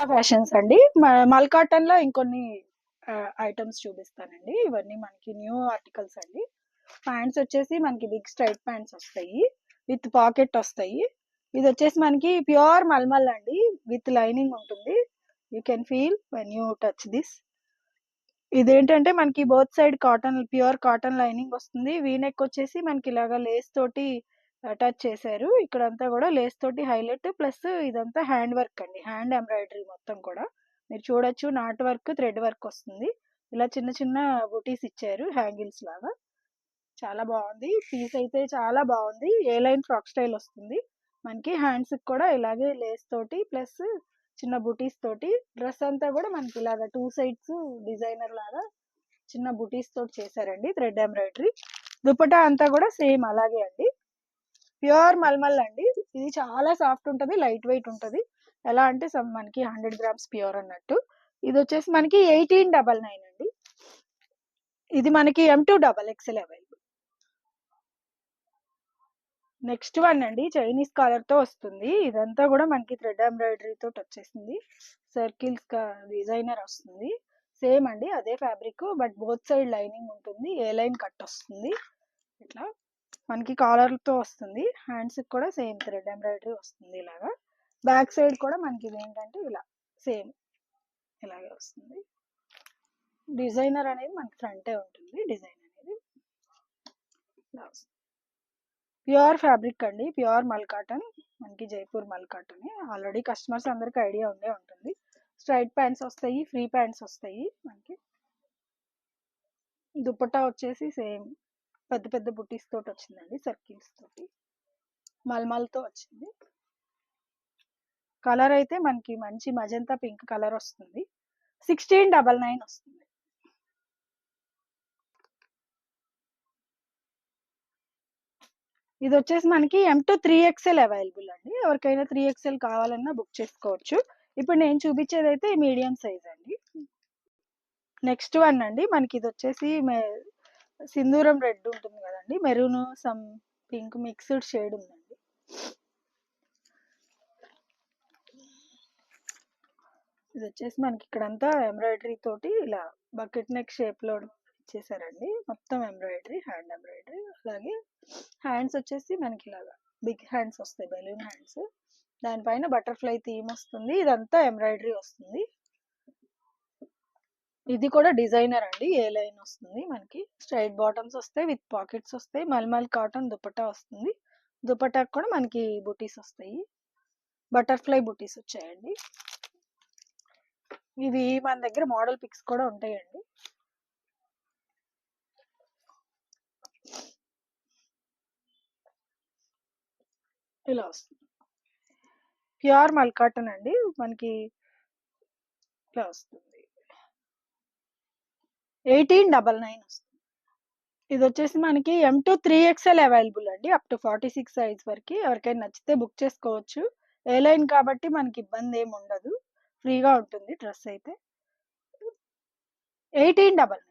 Fashions అండి. మల్ కాటన్‌లో ఇంకొన్ని ఐటెమ్స్ చూపిస్తానండి. ఇవన్నీ మనకి న్యూ ఆర్టికల్స్ అండి. ప్యాంట్స్ వచ్చేసి మనకి బిగ్ స్ట్రైట్ ప్యాంట్స్ వస్తాయి. విత్ పాకెట్ వస్తాయి. ఇదొచ్చేసి మనకి ప్యూర్ మల్మల్ అండి. విత్ లైనింగ్ ఉంటుంది. You can feel when you touch this. ఇదేంటంటే మనకి both side cotton pure cotton lining వస్తుంది. వీ నెక్ వచ్చేసి మనకి ఇలాగా లేస్ తోటి అటాచ్ చేశారు. ఇక్కడంతా కూడా లేస్ తోటి హైలైట్ ప్లస్ ఇదంతా హ్యాండ్ వర్క్ అండి. హ్యాండ్ ఎంబ్రాయిడరీ మొత్తం కూడా మీరు చూడొచ్చు. నాట్ వర్క్, థ్రెడ్ వర్క్ వస్తుంది. ఇలా చిన్న చిన్న బుటీస్ ఇచ్చారు హ్యాంగిల్స్ లాగా. చాలా బాగుంది. పీస్ అయితే చాలా బాగుంది. ఏ లైన్ ఫ్రాక్ స్టైల్ వస్తుంది. మనకి హ్యాండ్స్ కూడా ఇలాగే లేస్ తోటి ప్లస్ చిన్న బుటీస్ తోటి డ్రెస్ అంతా కూడా మనకి ఇలాగా టూ సైడ్స్ డిజైనర్ లాగా చిన్న బుటీస్ తోటి చేశారండి. Thread embroidery. దుపట్టా అంతా కూడా సేమ్ అలాగే అండి. ప్యూర్ మల్మల్ అండి. ఇది చాలా సాఫ్ట్ ఉంటది. లైట్ వెయిట్ ఉంటది. ఎలా అంటే మనకి 100 గ్రామ్స్ ప్యూర్ అన్నట్టు. ఇది వచ్చేసి మనకి 1899 అండి. ఇది మనకి M2 double XL available. Next one అండి చైనీస్ కాలర్ తో వస్తుంది. ఇదంతా కూడా మనకి థ్రెడ్ ఎంబ్రాయిడరీ తోటి వచ్చేసింది. సర్కిల్స్ డిజైనర్ వస్తుంది. సేమ్ అండి అదే fabric but both side lining ఉంటుంది. ఏ లైన్ కట్ వస్తుంది. ఇట్లా మనకి కాలర్ తో వస్తుంది. హ్యాండ్స్ కూడా సేమ్ థ్రెడ్ ఎంబ్రాయిడరీ వస్తుంది. ఇలాగా బ్యాక్ సైడ్ కూడా మనకి ఇది ఏంటంటే ఇలా సేమ్ ఇలాగే వస్తుంది. డిజైనర్ అనేది మనకి ఫ్రంటే ఉంటుంది. డిజైన్ అనేది ఇలా వస్తుంది. ప్యూర్ ఫ్యాబ్రిక్ అండి. ప్యూర్ మల్ కాటన్. మనకి జైపూర్ మల్ కాటన్. ఆల్రెడీ కస్టమర్స్ అందరికి ఐడియా ఉండే ఉంటుంది. స్ట్రైట్ ప్యాంట్స్ వస్తాయి. ఫ్రీ ప్యాంట్స్ వస్తాయి. మనకి దుపట్టా వచ్చేసి సేమ్ పెద్ద పెద్ద బుటీస్ తోటి వచ్చిందండి. సర్కిల్స్ తోటి మల్మల్ తో వచ్చింది. కలర్ అయితే మనకి మంచి మజంతా పింక్ కలర్ వస్తుంది. 1699 వస్తుంది. ఇది వచ్చేసి మనకి M2 3XL అవైలబుల్ అండి. ఎవరికైనా 3XL కావాలన్నా బుక్ చేసుకోవచ్చు. ఇప్పుడు నేను చూపించేది అయితే మీడియం సైజ్ అండి. నెక్స్ట్ వన్ అండి మనకి ఇది వచ్చేసి సింధూరం రెడ్ ఉంటుంది కదండి. Maroon some pink mixed shade ఉందండి. ఇది వచ్చేసి మనకి ఇక్కడంతా ఎంబ్రాయిడరీ తోటి ఇలా బకెట్ నెక్ షేప్ లో ఇచ్చేసారండి. మొత్తం ఎంబ్రాయిడరీ, హ్యాండ్ ఎంబ్రాయిడరీ. అలాగే హ్యాండ్స్ వచ్చేసి మనకి ఇలాగా బిగ్ హ్యాండ్స్ వస్తాయి. Balloon hands. దానిపైన బటర్ఫ్లై థీమ్ వస్తుంది. ఇదంతా ఎంబ్రాయిడరీ వస్తుంది. ఇది కూడా డిజైనర్ అండి. ఏ లైన్ వస్తుంది. మనకి స్ట్రైట్ బాటమ్స్ వస్తాయి. విత్ పాకెట్స్ వస్తాయి. మల్మల్ కాటన్ దుపట్టా వస్తుంది. దుపట్టాకు కూడా మనకి బుటీస్ వస్తాయి. బటర్ఫ్లై బుటీస్ వచ్చాయండి. ఇవి మన దగ్గర మోడల్ పిక్స్ కూడా ఉంటాయండి. ఇలా వస్తుంది. ప్యూర్ మల్ కాటన్ అండి. మనకి ఇలా వస్తుంది. 1899 వస్తుంది. ఇది వచ్చేసి మనకి M2 3XL అవైలబుల్ అండి. అప్ టు 46 సైజ్ వరకు. ఎవరికైనా నచ్చితే బుక్ చేసుకోవచ్చు. ఏ లైన్ కాబట్టి మనకి ఇబ్బంది ఏమి ఉండదు. ఫ్రీగా ఉంటుంది డ్రెస్ అయితే. 1899.